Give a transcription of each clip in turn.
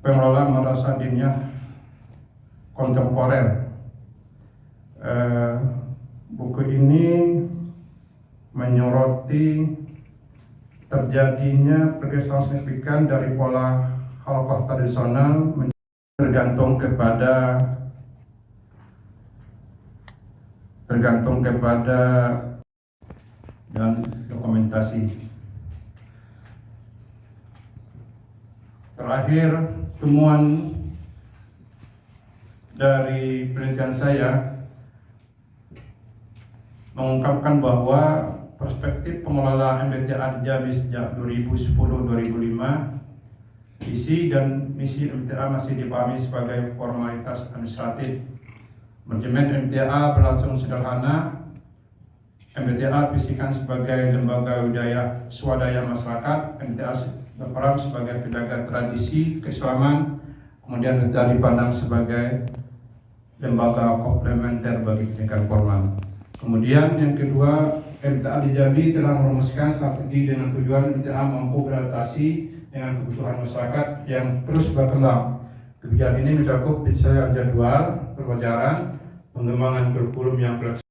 pengelolaan madrasah diniyah kontemporer. Buku ini menyoroti terjadinya pergeseran signifikan dari pola halaqah tradisional tergantung kepada dan dokumentasi. Terakhir, temuan dari penelitian saya mengungkapkan bahwa perspektif pengelola MBTA di Jambi sejak 2010-2005, visi dan misi MBTA masih dipahami sebagai formalitas administratif. Manajemen MBTA berlangsung sederhana. MBTA visikan sebagai lembaga wilayah swadaya masyarakat. MBTA berperan sebagai penjaga tradisi keislaman. Kemudian MBTA dipandang sebagai lembaga komplementer bagi pendidikan formal. Kemudian yang kedua, MBTA di Jambi telah merumuskan strategi dengan tujuan MBTA mampu beradaptasi dengan kebutuhan masyarakat yang terus berkembang. Kebijakan ini mencakup penyelesaian jadwal pembelajaran, pengembangan kurikulum yang fleksibel.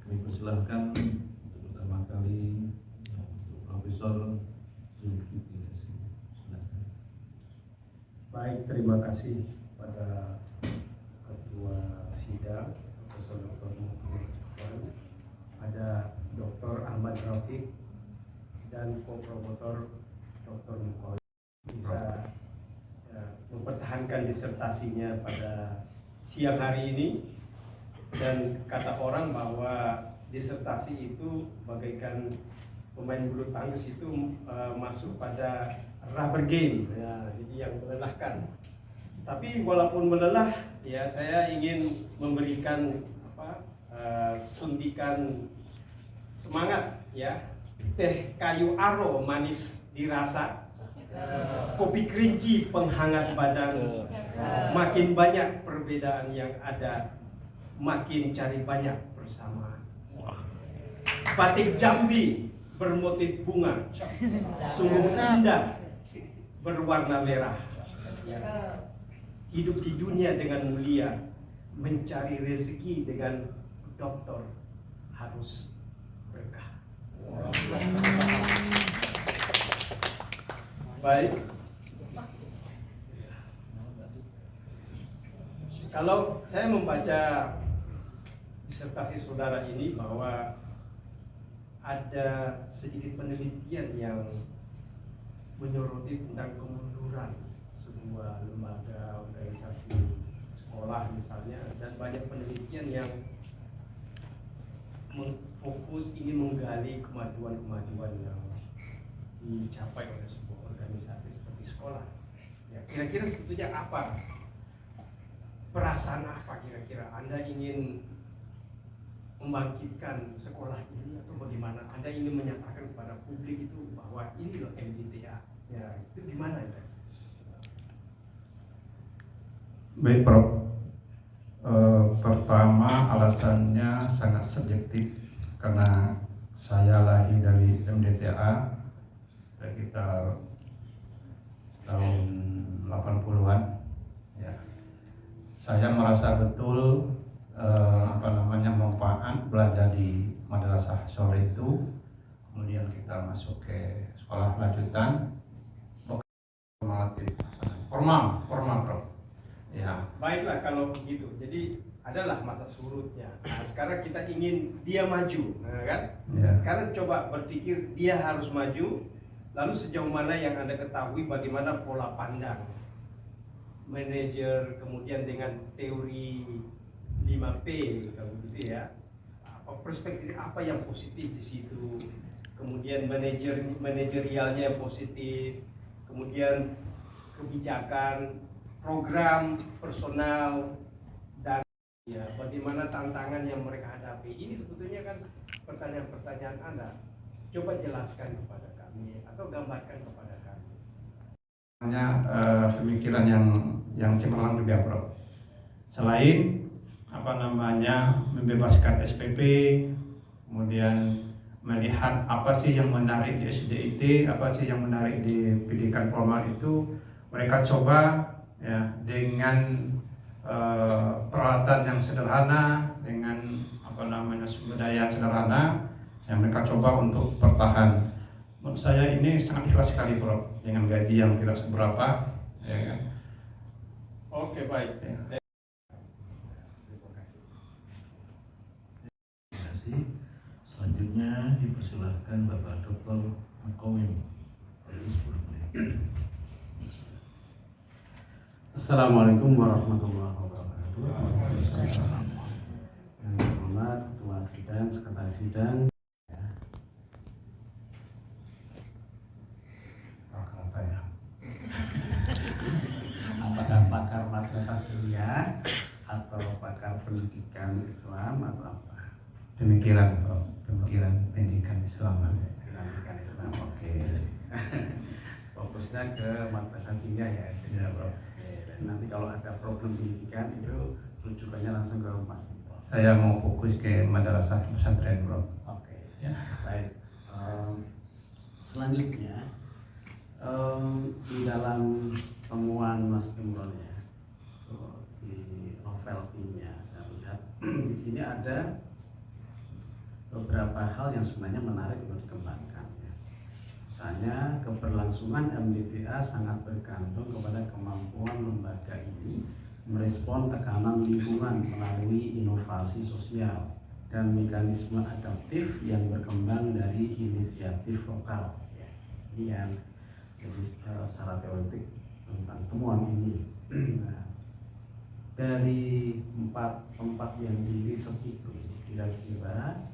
Kami persilahkan untuk pertama kali untuk Profesor Zulkifli Hasim. Silakan. Baik, terima kasih pada Ketua Sidang Profesor Dr. Muhammad, ada Dr. Ahmad Rafiq dan Co-Promotor Dr. Mukoy bisa mempertahankan disertasinya pada siang hari ini. Dan kata orang bahwa disertasi itu bagaikan pemain bulu tangkis itu masuk pada rubber game ya, jadi yang melelahkan. Tapi walaupun melelah, ya saya ingin memberikan suntikan semangat ya. Teh kayu aro manis dirasa, kopi kerinci penghangat badan. Makin banyak perbedaan yang ada, makin cari banyak bersama. Batik Jambi bermotif bunga, sungguh indah, berwarna merah. Hidup di dunia dengan mulia, mencari rezeki dengan dokter harus berkah. Baik. Kalau saya membaca disertasi saudara ini bahwa ada sedikit penelitian yang menyoroti tentang kemunduran sebuah lembaga, organisasi, sekolah misalnya, dan banyak penelitian yang fokus ingin menggali kemajuan-kemajuan yang dicapai oleh sebuah organisasi seperti sekolah. Ya, kira-kira sebetulnya apa? Perasaan apa kira-kira Anda ingin membangkitkan sekolah ini atau bagaimana? Anda ingin menyatakan kepada publik itu bahwa ini loh MBTA. Ya, itu gimana ya? Baik, Prof. Pertama, alasannya sangat subjektif karena saya lahir dari MDTA sekitar tahun 80-an. Ya. Saya merasa betul manfaat belajar di madrasah sore itu. Kemudian kita masuk ke sekolah lanjutan formal, Prof. Ya. Baiklah kalau begitu. Jadi adalah masa surutnya. Nah, sekarang kita ingin dia maju, nah, kan? Ya. Sekarang coba berpikir dia harus maju. Lalu sejauh mana yang Anda ketahui bagaimana pola pandang manajer, kemudian dengan teori 5P kalau gitu ya. Perspektif apa yang positif di situ? Kemudian manajerialnya yang positif, kemudian kebijakan, program, personal, dan ya bagaimana tantangan yang mereka hadapi. Ini sebetulnya kan pertanyaan-pertanyaan Anda. Coba jelaskan kepada kami atau gambarkan kepada kami. Pemikiran yang cemerlang juga, Prof. Selain membebaskan SPP, kemudian melihat apa sih yang menarik di SDIT, apa sih yang menarik di pendidikan formal itu, mereka coba ya dengan peralatan yang sederhana, dengan apa namanya sumber daya yang sederhana, yang mereka coba untuk bertahan. Menurut saya ini sangat ikhlas sekali, Prof, dengan gaji yang tidak seberapa, ya kan? Oke, baik. Ya. Terima kasih. Selanjutnya dipersilahkan Bapak Dr. Makowim. Assalamualaikum warahmatullahi wabarakatuh. Yang terhormat Ketua Sidang, Sekretaris Sidang, apa ya? Apakah pakar madrasah dunia atau pakar pendidikan Islam atau apa? Demikian, Prof. Demikian pendidikan Islam. Pendidikan Islam, oke. Fokusnya ke madrasah dunia ya, Prof. Nanti kalau ada problem pendidikan itu rujukannya langsung ke Mas. Saya mau fokus ke madrasah pesantren, Bro. Oke, ya, baik. Selanjutnya di dalam temuan Mas Imron ya, di novelty-nya saya lihat di sini ada beberapa hal yang sebenarnya menarik untuk dikembangkan. Misalnya keberlangsungan MDTA sangat bergantung kepada kemampuan lembaga ini merespon tekanan lingkungan melalui inovasi sosial dan mekanisme adaptif yang berkembang dari inisiatif lokal. Ini yang jadi secara teoretik tentang temuan ini. Nah, dari 4 tempat yang diriset itu kira-kira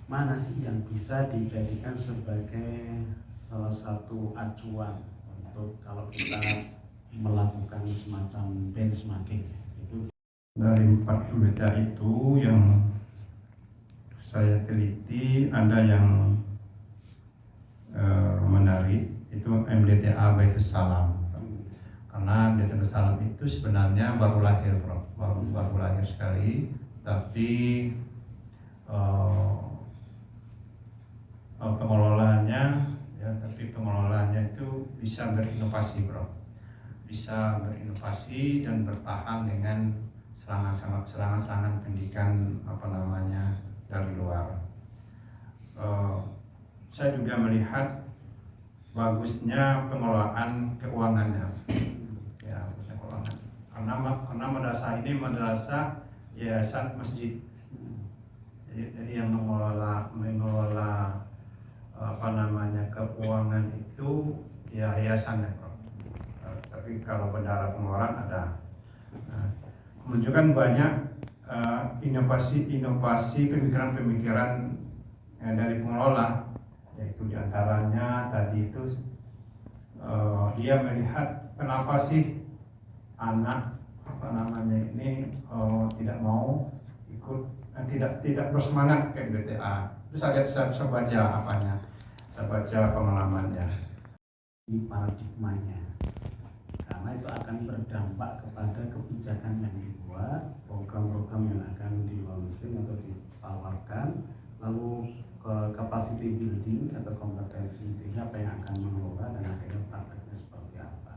mana sih yang bisa dijadikan sebagai salah satu acuan untuk kalau kita melakukan semacam benchmarking itu? Dari 4 MDTA itu yang saya teliti ada yang menarik, itu MDTA Baitus Salam. Karena MDTA Baitus Salam itu sebenarnya baru lahir, Prof. Baru lahir sekali, tapi pengelolaannya itu bisa berinovasi, Bro. Bisa berinovasi dan bertahan dengan serangan-serangan pendidikan dari luar. Saya juga melihat bagusnya pengelolaan keuangannya, ya, keuangan. Karena madrasah ini madrasah yayasan masjid. Jadi yang mengelola keuangan itu ya yayasannya, Bro. Tapi kalau bendara pengeluaran ada. Menunjukkan banyak inovasi pemikiran dari pengelola, yaitu diantaranya tadi itu dia melihat kenapa sih anak ini tidak mau ikut, tidak bersemangat ke MDTA. Terus saya baca saya baca pengalamannya. Di paradigmanya, karena itu akan berdampak kepada kebijakan yang dibuat, program-program yang akan di-launching atau ditawarkan, lalu ke capacity building atau kompetensi apa yang akan mengelola dan akhirnya prakteknya seperti apa.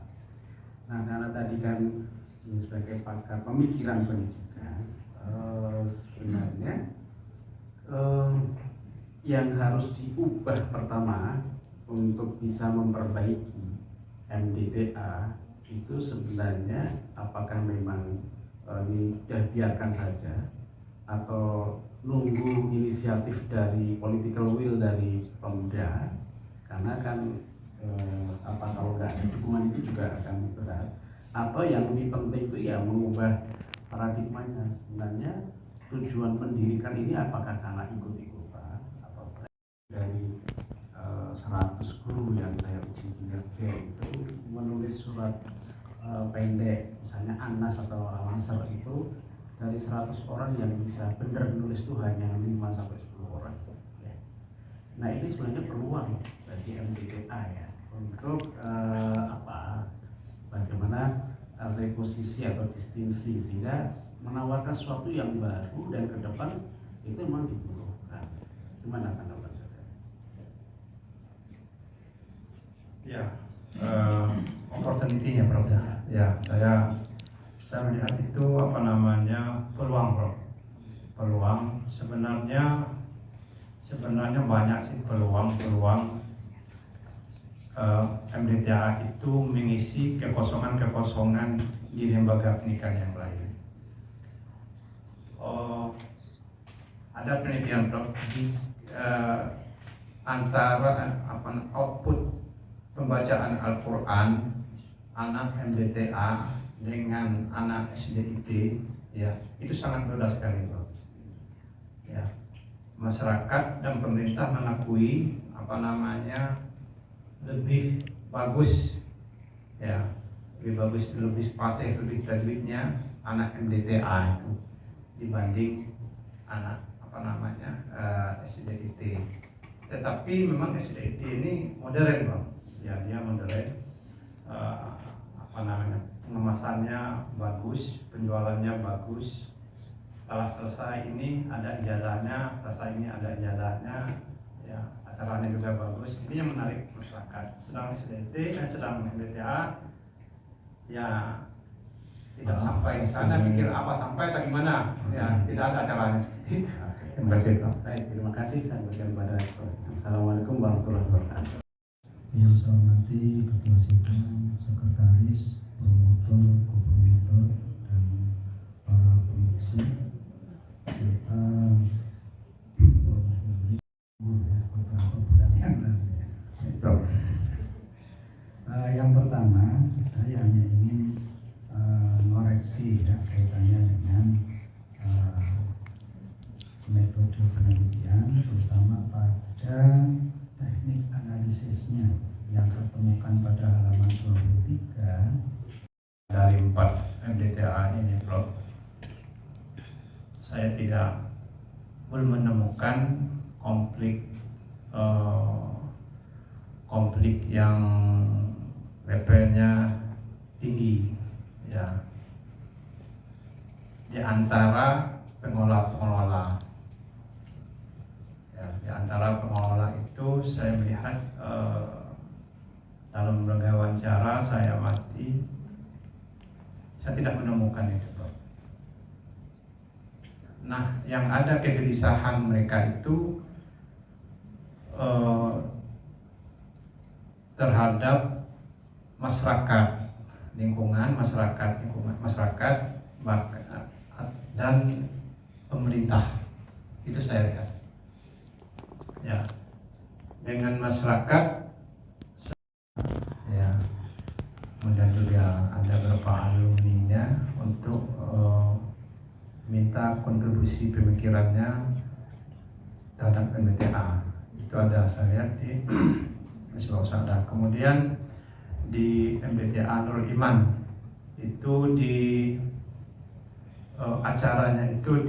Nah, karena tadi kan sebagai pakar pemikiran pendidikan, sebenarnya yang harus diubah pertama untuk bisa memperbaiki MDTA itu sebenarnya apakah memang ini biarkan saja atau nunggu inisiatif dari political will dari pemuda, karena kan kalau nggak ada dukungan itu juga akan berat, atau yang lebih penting itu ya mengubah paradigmanya. Sebenarnya tujuan pendidikan ini apakah karena ikut-ikutan atau dari 100 guru yang saya uji kinerja itu menulis surat pendek, misalnya Anas atau Al-Asr itu dari 100 orang yang bisa benar nulis itu hanya 5-10 orang. Nah, ini sebenarnya peluang bagi MDTA ya untuk bagaimana reposisi atau distingsi sehingga menawarkan sesuatu yang baru dan ke depan itu memang dibutuhkan. Gimana tanggapan? Ya, opportunity-nya Prof. Ya, saya melihat itu apa namanya peluang Prof. Peluang sebenarnya banyak sih peluang MDTA itu mengisi kekosongan di lembaga pendidikan yang lain. Ada penelitian Prof, antara output pembacaan Al-Quran anak MDTA dengan anak SDIT, ya itu sangat berbeda sekali Prof. Ya, masyarakat dan pemerintah mengakui lebih bagus, ya lebih bagus, lebih fasih, lebih tajwidnya anak MDTA itu dibanding anak SDIT. Tetapi memang SDIT ini modern Bang. Ya, dia modern, pengemasannya bagus, penjualannya bagus. Setelah selesai ini ada ijazahnya, selesai ini ada ijazahnya, ya acaranya juga bagus. Ini yang menarik masyarakat. Sedang SDIT, sedang MDTA, ya tidak sampai ke sana, pikir apa sampai atau gimana, ya tidak ada acaranya seperti itu. Terima kasih Pak. Baik, terima kasih. Saya berikan pada Assalamualaikum warahmatullahi wabarakatuh. Yang saya hormati Ketua Sidang, Sekretaris, Promotor, Kopromotor, dan para pengungsi serta beberapa bulan yang lalu ya. Yang pertama, saya hanya ingin mengoreksi ya, kaitannya dengan metode penelitian, terutama pada teknik analisisnya yang saya temukan pada halaman 23. Dari 4 MDTA ini Prof, saya belum menemukan konflik yang levelnya tinggi, ya, di antara pengelola. Ya, di antara pengelola itu saya melihat dalam berbagai wawancara saya tidak menemukan itu Prof. Nah, yang ada kegelisahan mereka itu terhadap masyarakat, lingkungan masyarakat dan pemerintah. Itu saya lihat. Ya, dengan masyarakat, ya, kemudian juga ada beberapa alumninya untuk minta kontribusi pemikirannya terhadap MDTA. Itu ada saya lihat di Misbah Usada. Kemudian di MDTA Nurul Iman itu di acaranya itu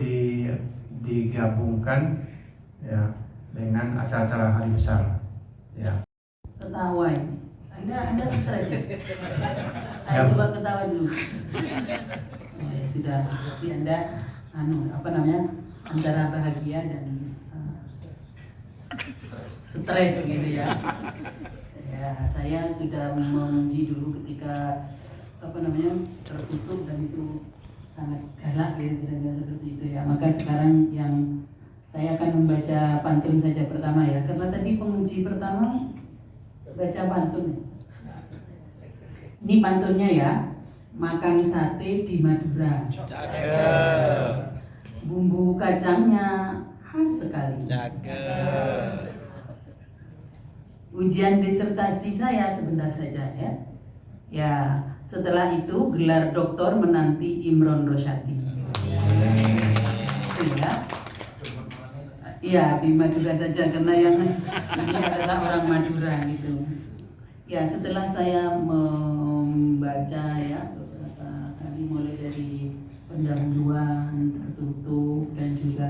digabungkan, ya, dengan acara-acara hari besar, ya. Ketawa ini. Anda stres ya? Ayo coba ketawa dulu. Ya, sudah, tapi Anda antara bahagia dan stres gitu ya. Ya, saya sudah memuji dulu ketika tertutup dan itu sangat galak ya, kira-kira seperti itu ya. Maka sekarang yang saya akan membaca pantun saja pertama ya, karena tadi penguji pertama baca pantun. Ini pantunnya ya. Makan sate di Madura. Bumbu kacangnya khas sekali. Ujian disertasi saya sebentar saja ya. Ya, setelah itu gelar doktor menanti Imron Rosyadi. Ya. Iya, di Madura saja karena yang ini adalah orang Madura gitu. Ya, setelah saya membaca ya beberapa kali mulai dari pendahuluan, tertutup dan juga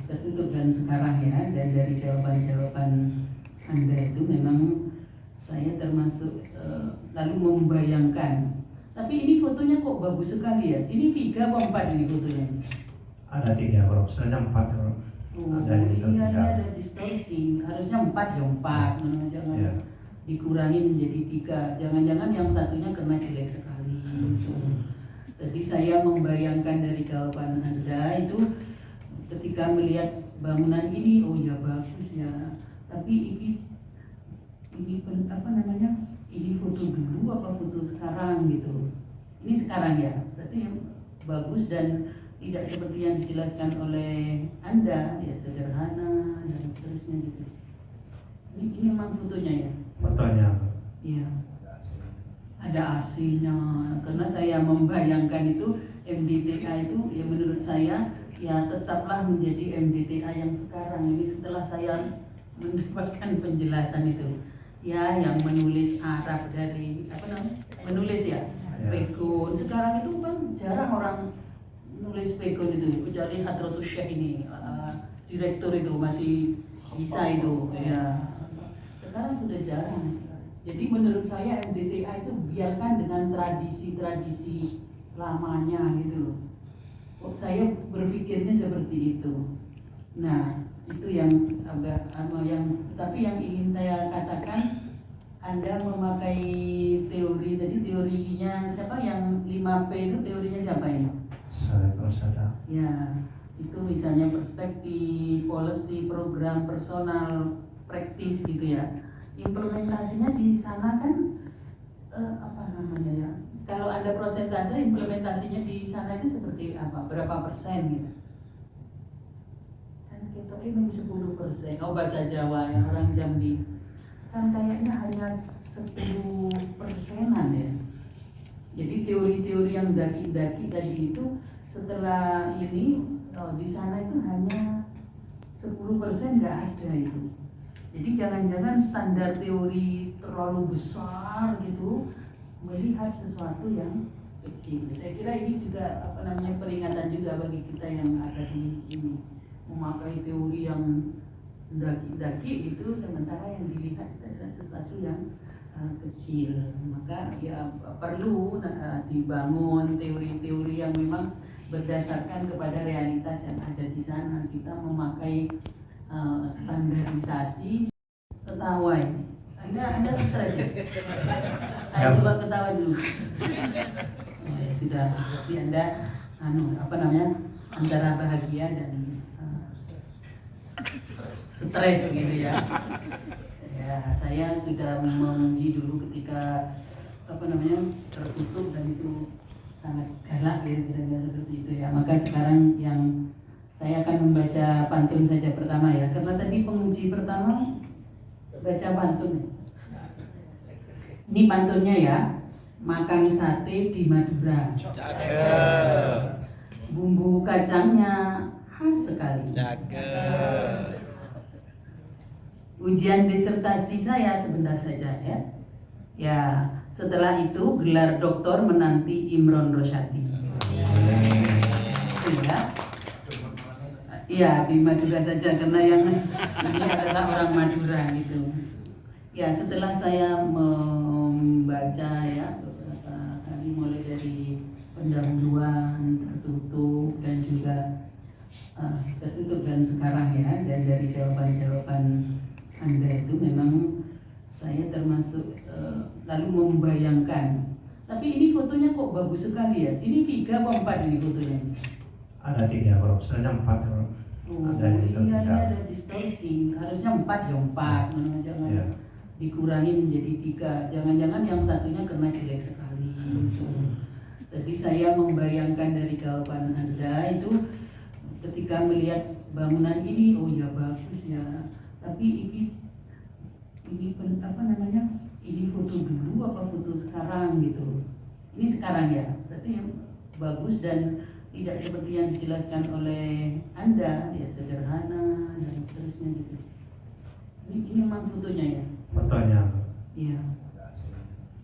tertutup dan sekarang ya, dan dari jawaban-jawaban Anda itu memang saya termasuk lalu membayangkan. Tapi ini fotonya kok bagus sekali ya. Ini 3 atau 4 ini fotonya? Ada 3 Bro, sebenarnya 4 Bro. Oh, iya, ini ada distorsi. Harusnya 4 ya 4. Jangan Ya. dikurangi menjadi 3. Jangan-jangan yang satunya karena jelek sekali gitu. Tadi saya membayangkan dari jawaban Anda itu ketika melihat bangunan ini, oh ya bagus ya, tapi ini apa namanya, ini foto dulu apa foto sekarang gitu. Ini sekarang ya, berarti yang bagus dan tidak seperti yang dijelaskan oleh Anda, ya sederhana dan seterusnya gitu. Ini memang fotonya ya? Fotonya. Iya. Ada AC-nya, karena saya membayangkan itu MDTA itu ya menurut saya ya tetaplah menjadi MDTA yang sekarang ini setelah saya mendapatkan penjelasan itu ya, yang menulis Arab dari apa namanya, menulis ya, Pekun. Sekarang itu kan jarang orang nulis Pekun itu, kecuali Hadratus Syekh ini, direktur itu masih bisa itu ya. Sekarang sudah jarang. Jadi menurut saya MDTA itu biarkan dengan tradisi-tradisi lamanya gitu loh. Kok saya berpikirnya seperti itu. Nah, itu yang agak tapi yang ingin saya katakan, Anda memakai teori tadi, teorinya siapa yang 5P itu, teorinya siapa ini? Saya. Ya, itu misalnya perspektif, policy, program, personal, praktis gitu ya. Implementasinya di sana kan apa namanya ya? Kalau ada persentase implementasinya di sana itu seperti apa? Berapa persen gitu? Kan kita ini 10%. Oh bahasa Jawa ya, orang Jambi. Kan kayaknya hanya 10%-an ya. Jadi teori-teori yang daki-daki tadi itu setelah ini di sana itu hanya 10% nggak ada itu. Jadi jangan-jangan standar teori terlalu besar gitu melihat sesuatu yang kecil. Saya kira ini juga apa namanya peringatan juga bagi kita yang ada di sini, memakai teori yang daki-daki itu sementara yang dilihat adalah sesuatu yang kecil. Maka ya perlu dibangun teori-teori yang memang berdasarkan kepada realitas yang ada di sana. Kita memakai standarisasi. Ketawa ini. Anda stres ya? Ayo coba ketawa dulu. Oh, ya sudah, tapi Anda apa namanya, antara bahagia dan stres gitu ya. Ya, saya sudah menguji dulu ketika apa namanya tertutup dan itu sangat galak ya, kira-kira seperti itu ya. Maka sekarang yang saya akan membaca pantun saja pertama ya, karena tadi penguji pertama baca pantun. Ini pantunnya ya, makan sate di Madura. Bumbu kacangnya khas sekali. Ujian disertasi saya sebentar saja ya. Ya, setelah itu gelar doktor menanti Imron Rosyadi. Ya. Iya, di Madura saja karena yang ini adalah orang Madura gitu. Ya, setelah saya membaca ya beberapa kali mulai dari pendahuluan, tertutup dan juga tertutup dan sekarang ya, dan dari jawaban-jawaban Anda itu memang saya termasuk lalu membayangkan. Tapi ini fotonya kok bagus sekali ya. Ini 3 atau 4 ini fotonya? Ada 3 bro, sebenarnya 4 bro. Oh Ada yang iya, ini tidak. ada distorsi. Harusnya 4 ya 4. Jangan Ya. dikurangi menjadi 3. Jangan-jangan yang satunya karena jelek sekali. Gitu. Tadi saya membayangkan dari jawaban Anda itu ketika melihat bangunan ini, oh ya bagus ya. Tapi ini apa namanya? Ini foto dulu apa foto sekarang gitu. Ini sekarang ya. Berarti yang bagus dan tidak seperti yang dijelaskan oleh Anda, ya sederhana dan seterusnya gitu. Ini memang fotonya ya? Fotonya. Iya.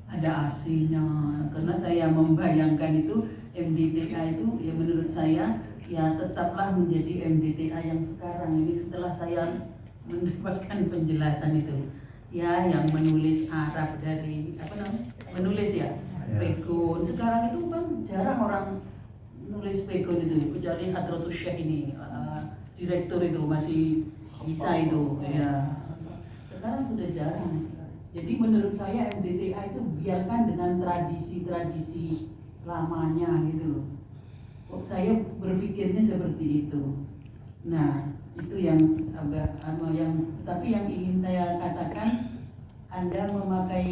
Ada AC-nya, karena saya membayangkan itu MDTA itu ya menurut saya ya tetaplah menjadi MDTA yang sekarang ini setelah saya mendapatkan penjelasan itu. Ya, yang menulis Arab dari apa namanya? Menulis ya, Pekun. Sekarang itu kan jarang orang nulis Pekun itu, kecuali Hadratus Syekh ini, direktur itu masih bisa itu ya. Sekarang sudah jarang. Jadi menurut saya MDTA itu biarkan dengan tradisi-tradisi lamanya gitu loh. Kok saya berpikirnya seperti itu. Nah, itu yang agak tapi yang ingin saya katakan, Anda memakai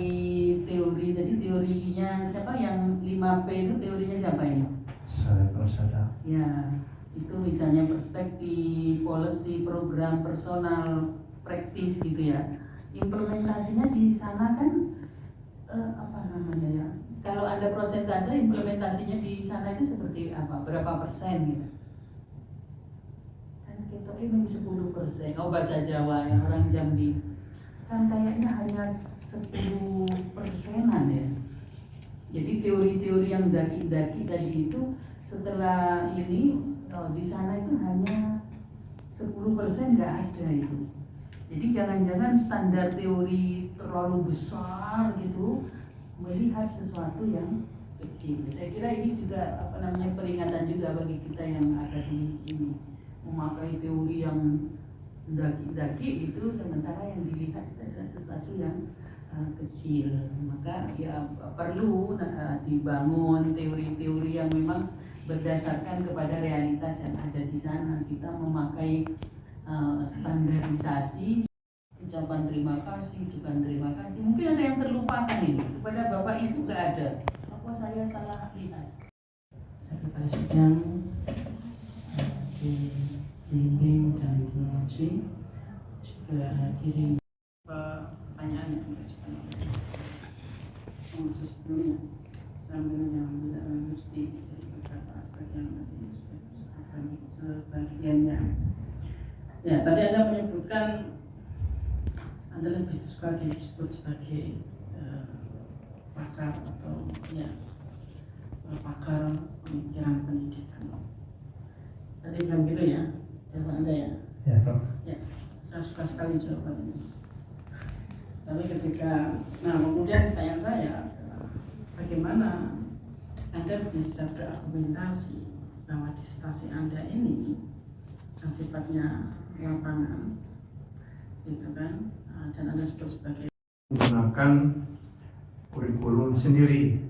teori tadi, teorinya siapa yang 5P itu, teorinya siapa ini? Saleh Persada. Ya, itu misalnya perspektif, policy, program, personal, praktis gitu ya. Implementasinya di sana kan apa namanya ya? Kalau ada persentase implementasinya di sana itu seperti apa? Berapa persen gitu? Kan kita ini 10%. Oh, bahasa Jawa ya, orang Jambi. Kan kayaknya hanya 10%-an ya. Jadi teori-teori yang daki-daki tadi itu setelah ini di sana itu hanya 10% nggak ada itu. Jadi jangan-jangan standar teori terlalu besar gitu melihat sesuatu yang kecil. Saya kira ini juga peringatan juga bagi kita yang ada di sini, memakai teori yang daki-daki itu sementara yang dilihat adalah sesuatu yang kecil. Maka ya perlu dibangun teori-teori yang memang berdasarkan kepada realitas yang ada di sana. Kita memakai standarisasi, ucapan terima kasih, mungkin ada yang terlupakan ini kepada Bapak Ibu nggak ada. Apa saya salah lihat? Sekretaris Sidang dibimbing dan dimensi juga hadirin. Pertanyaan yang diajukan oleh penguji sebelumnya sambil yang tidak mesti dari beberapa aspek yang tadi sudah disebutkan sebagiannya. Ya, tadi Anda menyebutkan Anda lebih suka disebut sebagai pakar atau ya pakar pemikiran pendidikan. Tadi bilang gitu ya, jawaban Anda ya? Ya, Prof. Ya, saya suka sekali jawaban ini. Tapi ketika, kemudian pertanyaan saya adalah bagaimana Anda bisa berargumentasi bahwa disertasi Anda ini yang sifatnya lapangan gitu kan, dan Anda sebut sebagai menggunakan kurikulum sendiri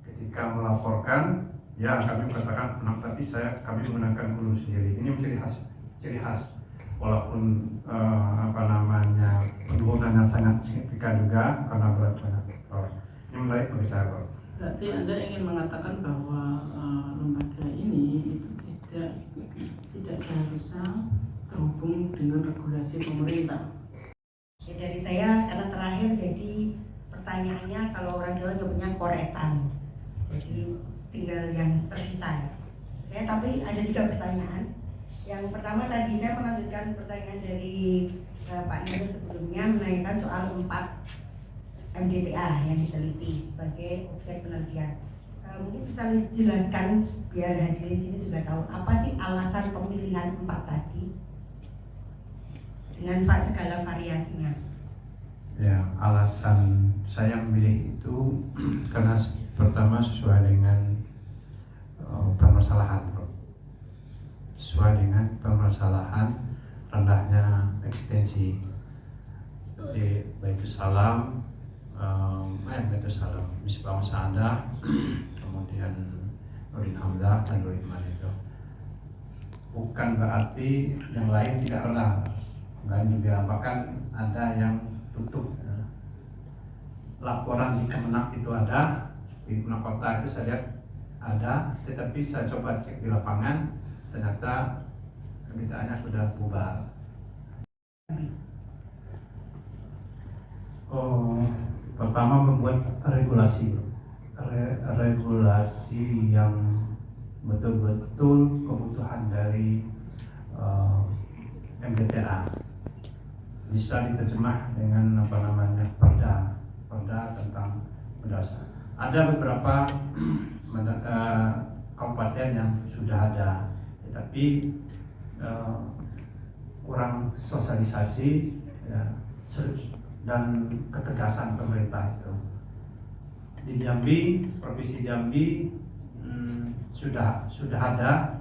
ketika melaporkan. Ya, kami katakan tapi kami menggunakan kurikulum sendiri. Ini menjadi ciri khas walaupun penggunaannya sangat signifikan juga karena berat banget. Ini menarik bagi saya, Pak. berarti Anda ingin mengatakan bahwa lembaga ini itu tidak seharusnya terhubung dengan regulasi pemerintah. Ya, dari saya karena terakhir jadi pertanyaannya kalau orang Jawa jawabnya koretan, jadi tinggal yang tersisa. Saya tapi ada 3 pertanyaan. Yang pertama tadi saya melanjutkan pertanyaan dari Pak Yunus sebelumnya menanyakan soal 4 MDTA yang diteliti sebagai objek penelitian. Mungkin bisa dijelaskan biar hadirin sini juga tahu apa sih alasan pemilihan 4 tadi dengan segala variasinya. Ya, alasan saya memilih itu karena pertama sesuai dengan permasalahan, sesuai dengan permasalahan rendahnya eksistensi di Baitul Salam, Misbah Sa'adah, kemudian Nurdin Hamzah dan Nurdin Malido. Bukan berarti yang lain tidak rendah, lain juga bahkan ada yang tutup. Laporan di Kemenak itu ada, di Kemenak Kota itu saya lihat ada, tetapi saya coba cek di lapangan ternyata permintaannya sudah bubar. Pertama membuat regulasi yang betul-betul kebutuhan dari MDTA bisa diterjemah dengan perda tentang madrasah. Ada beberapa kabupaten yang sudah ada, tetapi kurang sosialisasi ya, dan ketegasan pemerintah itu. Di Jambi, provinsi Jambi sudah ada,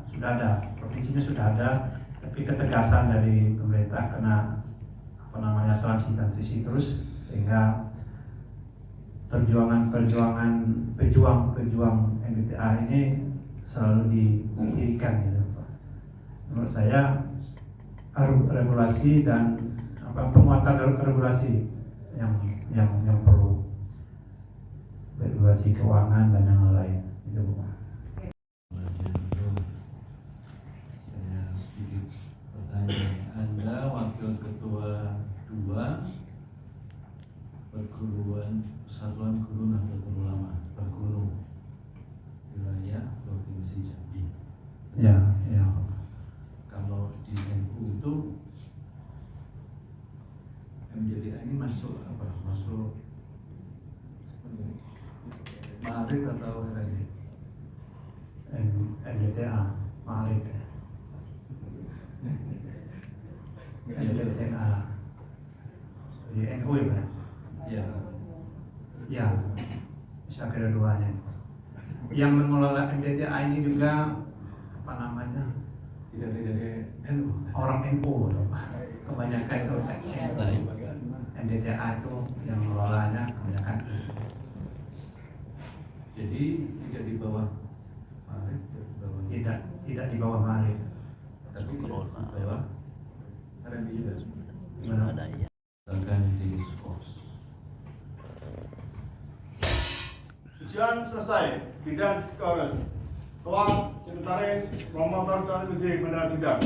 provinsinya sudah ada, tapi ketegasan dari pemerintah kena transisi terus sehingga pejuang MBTA ini selalu didirikan gitu Pak. Menurut saya regulasi dan penguatan regulasi yang perlu, regulasi keuangan dan yang lain itu Pak. Saya sedikit bertanya, Anda Wakil Ketua 2 Perguruan Persatuan Guru Nahdlatul Ulama Pergunu wilayah Provinsi Jambi. Ya. Kalau di NU itu MJDA ini masuk apa? Masuk Marit atau lagi? MBTA Marit. MBTA di NU ya. Ya. Ya, bisa kedua-duanya. Yang mengelola MBTA ini juga apa namanya? Tidak dari NU. Orang NU loh. Kebanyakan itu MBTA itu yang mengelolanya kebanyakan. Jadi tidak di bawah Marit, Tidak di bawah Marit. tapi di bawah RMI juga. Gimana? Akan diskors. Ujian selesai, sidang diskors. Tuan Sekretaris promotor dan uji benar sidang.